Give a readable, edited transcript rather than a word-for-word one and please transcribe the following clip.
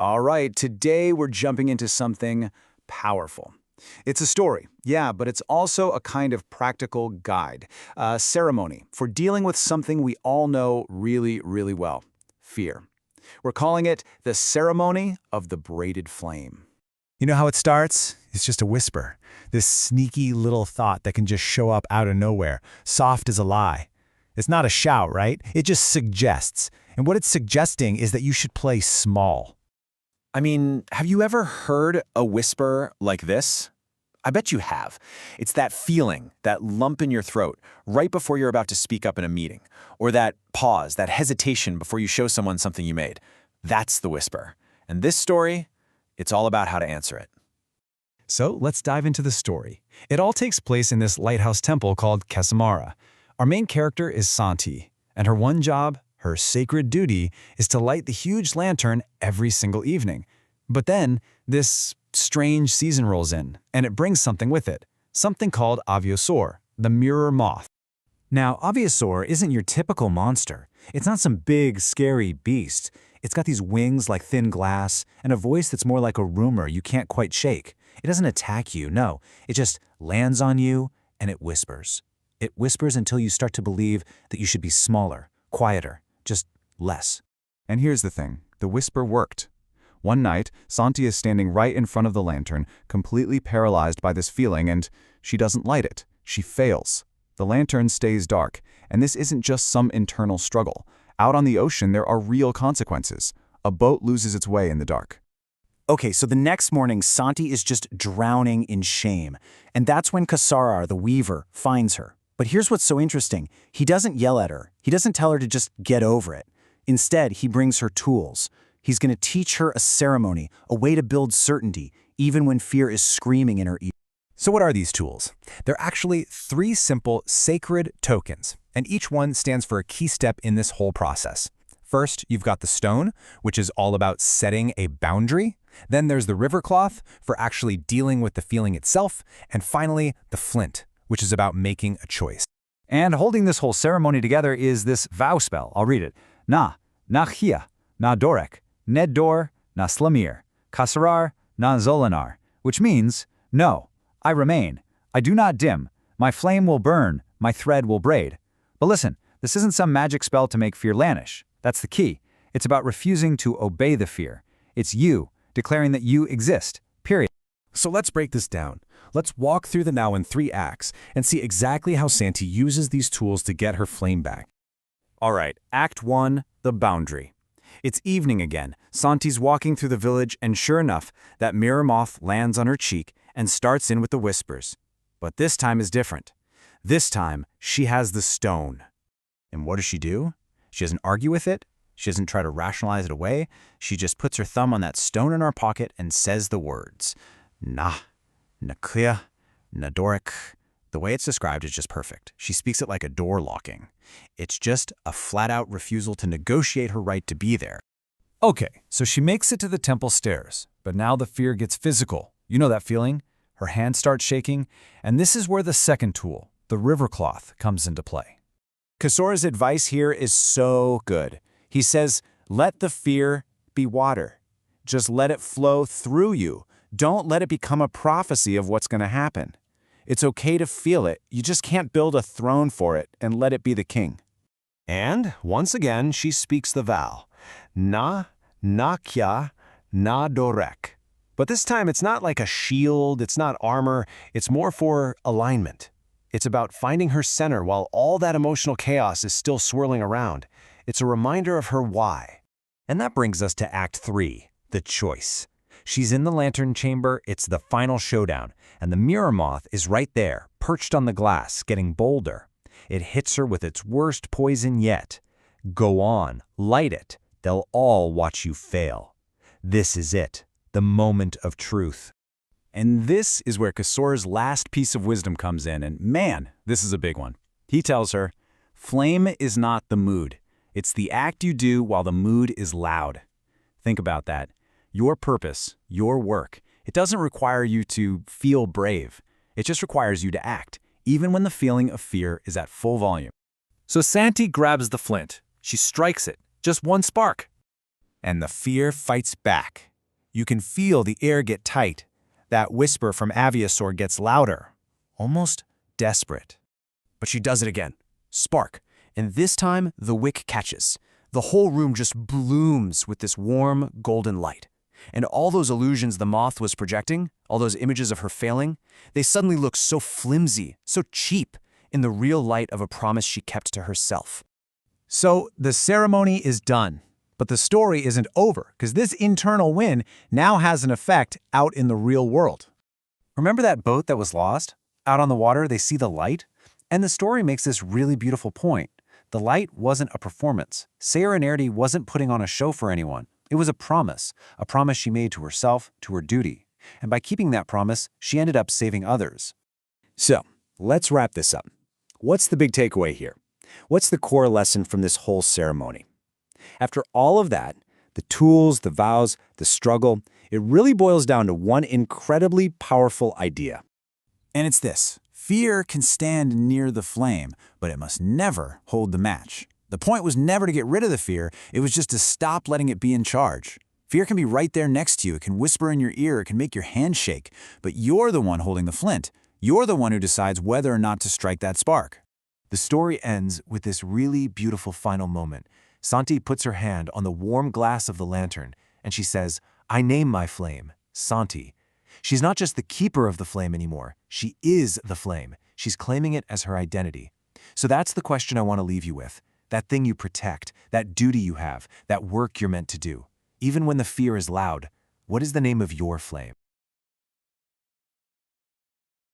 All right, today we're jumping into something powerful. It's a story, yeah, but it's also a kind of practical guide, a ceremony for dealing with something we all know really, really well, fear. We're calling it the ceremony of the braided flame. You know how it starts? It's just a whisper, this sneaky little thought that can just show up out of nowhere, soft as a lie. It's not a shout, right? It just suggests. And what it's suggesting is that you should play small. I mean, have you ever heard a whisper like this? I bet you have. It's that feeling, that lump in your throat, right before you're about to speak up in a meeting, or that pause, that hesitation before you show someone something you made. That's the whisper. And this story, it's all about how to answer it. So let's dive into the story. It all takes place in this lighthouse temple called Kasorrar. Our main character is Saanti, and her one job, her sacred duty, is to light the huge lantern every single evening. But then, this strange season rolls in, and it brings something with it, something called vow-spell, the Mirror-Moth. Now, vow-spell isn't your typical monster. It's not some big, scary beast. It's got these wings like thin glass, and a voice that's more like a rumor you can't quite shake. It doesn't attack you, no. It just lands on you, and it whispers. It whispers until you start to believe that you should be smaller, quieter, just less. And here's the thing, the whisper worked. One night, Saanti is standing right in front of the lantern, completely paralyzed by this feeling, and she doesn't light it. She fails. The lantern stays dark, and this isn't just some internal struggle. Out on the ocean, there are real consequences. A boat loses its way in the dark. Okay, so the next morning, Saanti is just drowning in shame. And that's when Kasorrar, the weaver, finds her. But here's what's so interesting. He doesn't yell at her. He doesn't tell her to just get over it. Instead, he brings her tools. He's going to teach her a ceremony, a way to build certainty, even when fear is screaming in her ear. So what are these tools? They're actually 3 simple sacred tokens, and each one stands for a key step in this whole process. First, you've got the stone, which is all about setting a boundary. Then there's the river cloth for actually dealing with the feeling itself. And finally, the flint, which is about making a choice. And holding this whole ceremony together is this vow spell. I'll read it. Na chia, na dorek, ned dor, na slamir, Kasorrar, na zolanar, which means, no, I remain. I do not dim. My flame will burn. My thread will braid. But listen, this isn't some magic spell to make fear vanish. That's the key. It's about refusing to obey the fear. It's you, declaring that you exist, period. So let's break this down. Let's walk through the now in 3 acts and see exactly how Saanti uses these tools to get her flame back. All right, Act 1, the boundary. It's evening again. Saanti's walking through the village, and sure enough, that Mirror-Moth lands on her cheek and starts in with the whispers. But this time is different. This time, she has the stone. And what does she do? She doesn't argue with it. She doesn't try to rationalize it away. She just puts her thumb on that stone in her pocket and says the words. Na chia, na dorek. The way it's described is just perfect. She speaks it like a door locking. It's just a flat-out refusal to negotiate her right to be there. Okay, so she makes it to the temple stairs, but now the fear gets physical. You know that feeling? Her hands start shaking, and this is where the second tool, the river cloth, comes into play. Kasorrar's advice here is so good. He says, let the fear be water. Just let it flow through you. Don't let it become a prophecy of what's going to happen. It's okay to feel it. You just can't build a throne for it and let it be the king. And once again, she speaks the vow. Na chia, na dorek. But this time, it's not like a shield, it's not armor, it's more for alignment. It's about finding her center while all that emotional chaos is still swirling around. It's a reminder of her why. And that brings us to Act 3, the choice. She's in the lantern chamber, it's the final showdown, and the Mirror-Moth is right there, perched on the glass, getting bolder. It hits her with its worst poison yet. Go on, light it. They'll all watch you fail. This is it, the moment of truth. And this is where Kasorrar's last piece of wisdom comes in, and man, this is a big one. He tells her, flame is not the mood. It's the act you do while the mood is loud. Think about that. Your purpose, your work, it doesn't require you to feel brave. It just requires you to act, even when the feeling of fear is at full volume. So Saanti grabs the flint. She strikes it, just one spark. And the fear fights back. You can feel the air get tight. That whisper from Aviasaur gets louder, almost desperate. But she does it again. Spark. And this time, the wick catches. The whole room just blooms with this warm, golden light. And all those illusions the moth was projecting, all those images of her failing, they suddenly look so flimsy, so cheap, in the real light of a promise she kept to herself. So the ceremony is done. But the story isn't over, because this internal win now has an effect out in the real world. Remember that boat that was lost? Out on the water, they see the light? And the story makes this really beautiful point. The light wasn't a performance. Saanti wasn't putting on a show for anyone. It was a promise she made to herself, to her duty. And by keeping that promise, she ended up saving others. So, let's wrap this up. What's the big takeaway here? What's the core lesson from this whole ceremony? After all of that, the tools, the vows, the struggle, it really boils down to one incredibly powerful idea. And it's this: fear can stand near the flame, but it must never hold the match. The point was never to get rid of the fear, it was just to stop letting it be in charge. Fear can be right there next to you, it can whisper in your ear, it can make your hand shake, but you're the one holding the flint. You're the one who decides whether or not to strike that spark. The story ends with this really beautiful final moment. Saanti puts her hand on the warm glass of the lantern, and she says, "I name my flame, Saanti." She's not just the keeper of the flame anymore. She is the flame. She's claiming it as her identity. So that's the question I want to leave you with. That thing you protect, that duty you have, that work you're meant to do. Even when the fear is loud, what is the name of your flame?